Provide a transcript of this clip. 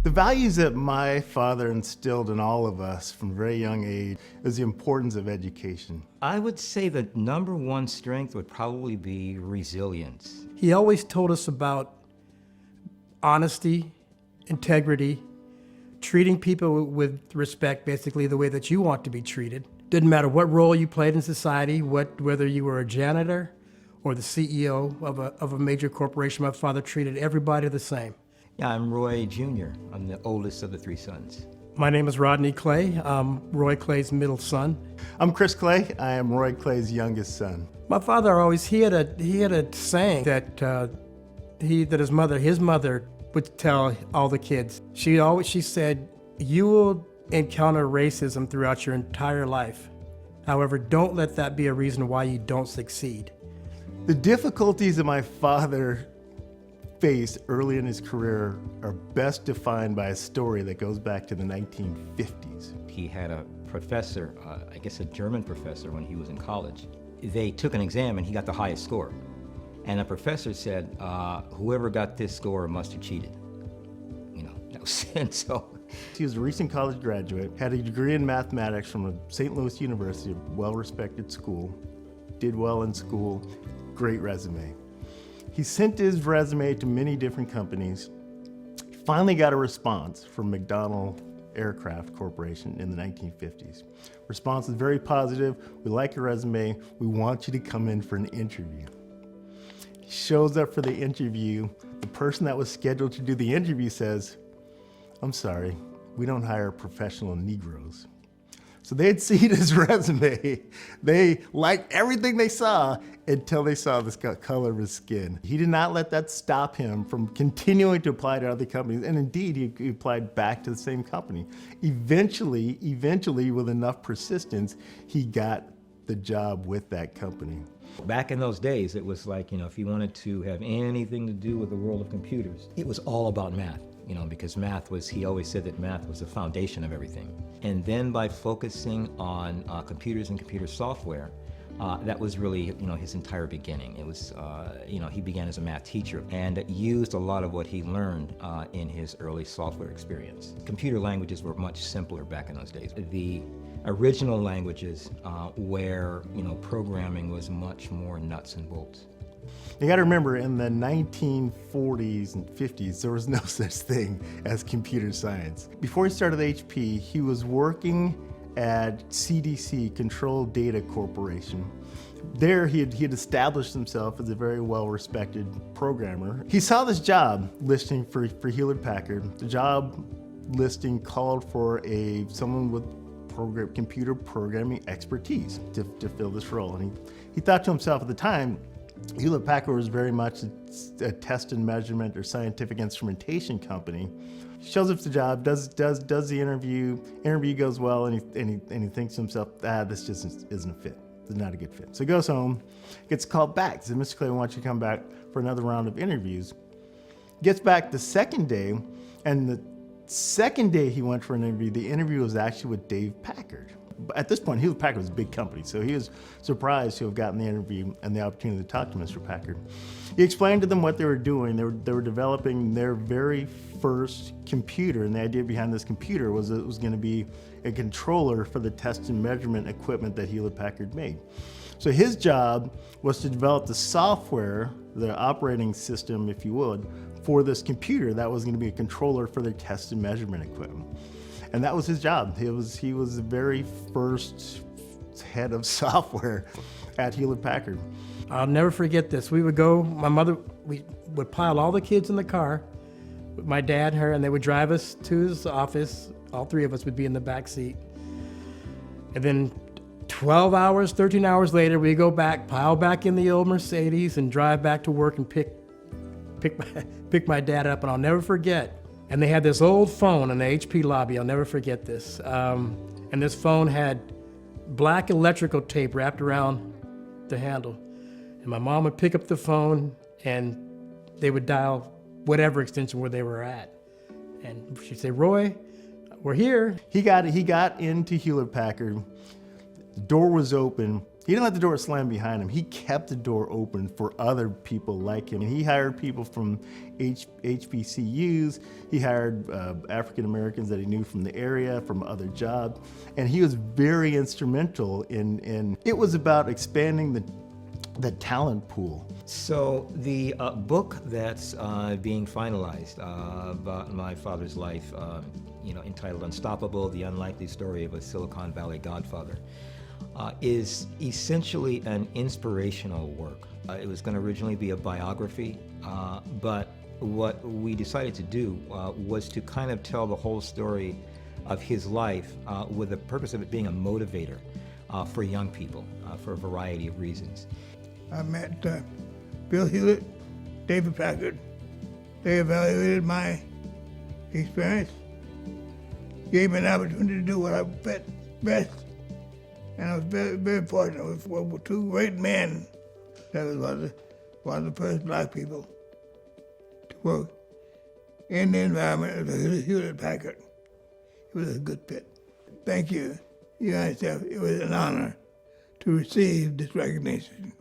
The values that my father instilled in all of us from a very young age is the importance of education. I would say the number one strength would probably be resilience. He always told us about honesty, integrity, treating people with respect, basically the way that you want to be treated. Didn't matter what role you played in society, whether you were a janitor or the CEO of a major corporation. My father treated everybody the same. Yeah, I'm Roy Jr. I'm the oldest of the three sons. My name is Rodney Clay. I'm Roy Clay's middle son. I'm Chris Clay. I am Roy Clay's youngest son. My father always, he had a saying that his mother would tell all the kids. She said, "You will encounter racism throughout your entire life. However, don't let that be a reason why you don't succeed." The difficulties that my father faced early in his career are best defined by a story that goes back to the 1950s. He had a professor, I guess a German professor when he was in college. They took an exam and he got the highest score. And the professor said, whoever got this score must have cheated. You know, that was and so. He was a recent college graduate, had a degree in mathematics from a St. Louis University, a well-respected school, did well in school, great resume. He sent his resume to many different companies. He finally got a response from McDonnell Aircraft Corporation in the 1950s. Response is very positive. "We like your resume. We want you to come in for an interview." He shows up for the interview. The person that was scheduled to do the interview says, "I'm sorry, we don't hire professional Negroes." So they had seen his resume. They liked everything they saw until they saw the color of his skin. He did not let that stop him from continuing to apply to other companies. And indeed, he applied back to the same company. Eventually, with enough persistence, he got the job with that company. Back in those days, it was like, you know, if you wanted to have anything to do with the world of computers, it was all about math. You know, because math was, he always said that math was the foundation of everything. And then by focusing on computers and computer software, that was really, you know, his entire beginning. It was, you know, he began as a math teacher and used a lot of what he learned in his early software experience. Computer languages were much simpler back in those days. The original languages where, you know, programming was much more nuts and bolts. You got to remember, in the 1940s and 50s, there was no such thing as computer science. Before he started HP, he was working at CDC, Control Data Corporation. There, he had established himself as a very well-respected programmer. He saw this job listing for Hewlett-Packard. The job listing called for someone with computer programming expertise to fill this role. And he thought to himself at the time, Hewlett-Packard was very much a test and measurement or scientific instrumentation company. He shows up to the job, does the interview goes well, and he thinks to himself, this just isn't a fit. It's not a good fit. So he goes home, gets called back. Says, "Mr. Clay, I want you to come back for another round of interviews." Gets back the second day, and the second day he went for an interview, the interview was actually with Dave Packard. At this point, Hewlett-Packard was a big company, so he was surprised to have gotten the interview and the opportunity to talk to Mr. Packard. He explained to them what they were doing. They were developing their very first computer, and the idea behind this computer was that it was going to be a controller for the test and measurement equipment that Hewlett-Packard made. So his job was to develop the software, the operating system, if you would, for this computer that was going to be a controller for their test and measurement equipment. And that was his job. He was the very first head of software at Hewlett-Packard. I'll never forget this. We would go, we would pile all the kids in the car with my dad and her, and they would drive us to his office. All three of us would be in the back seat. And then 12 hours, 13 hours later, we go back, pile back in the old Mercedes and drive back to work and pick my dad up. And I'll never forget. And they had this old phone in the HP lobby. I'll never forget this. And this phone had black electrical tape wrapped around the handle. And my mom would pick up the phone and they would dial whatever extension where they were at. And she'd say, "Roy, we're here." He got into Hewlett-Packard. The door was open. He didn't let the door slam behind him. He kept the door open for other people like him. And he hired people from HBCUs. He hired African Americans that he knew from the area, from other jobs. And he was very instrumental in it was about expanding the talent pool. So the book that's being finalized about my father's life, entitled Unstoppable, The Unlikely Story of a Silicon Valley Godfather, is essentially an inspirational work. It was going to originally be a biography, but what we decided to do was to kind of tell the whole story of his life with the purpose of it being a motivator for young people for a variety of reasons. I met Bill Hewlett, David Packard. They evaluated my experience, gave me an opportunity to do what I felt best, and I was very, very fortunate with two great men. That was one of the first black people to work in the environment of the Hewlett Packard. It was a good fit. Thank you, UNCF. It was an honor to receive this recognition.